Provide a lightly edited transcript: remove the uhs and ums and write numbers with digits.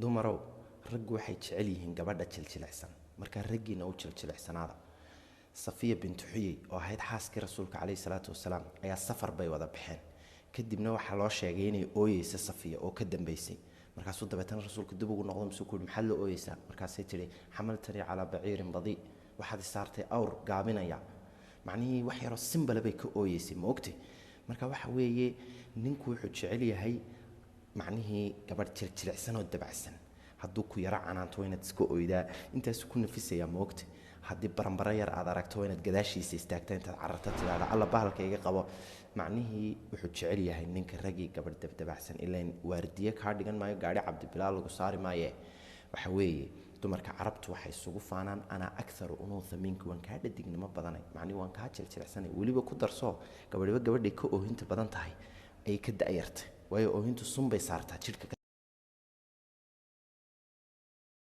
dumarow raggu waxay jecel yihiin gabadha jiljilicsan marka raggiina u jiljilecsanaada safiya bint xuyay oo ahayd xaaskii rasuulka calayhi salaatu wasalaam ayaa safar bay wada baxeen kadibna waxaa loo sheegay inay ooyeysa safiya oo ka dambeysay markaasuu dabeetana rasuulku dib ugu noqdo masuu ku yidhi maxaad la ooyeysaa markaasay tidhi xamaltanii calaa baciirin badii waxaad isaartay awr gaabinaya macnihii wax yaroo simbale bay ka ooyeysay ma ogtay marka waxa weeye ninku wuxuu jecel yahay macnihii gabadh jiljilicsan oo dabacsan hadduu ku yara canaanto inaad iska oydaa intaas ku nafisaya ma ogtay haddii barambaro yar aad aragto inaad gadaashiisa istaagta intaad cararta tidaada alla bahalka iga qabo macnihii wuxuu jecel yahay ninka ragii gabadh dabdabacsan ilaan waardiye kaa dhigan maayo gaari cabdibilaal lagu saari maaye waxa weeye dumarka carabtu waxay isugu faanaan ana akharu unuutha minka waan kaa dhadignimo badanay macnihi waan kaa jiljilicsanay weliba ku darso gabadhiba gabadhay ka oohinta badan tahay ayay ka da'yartay waayo oohintu sun bay saartaa jidhka ka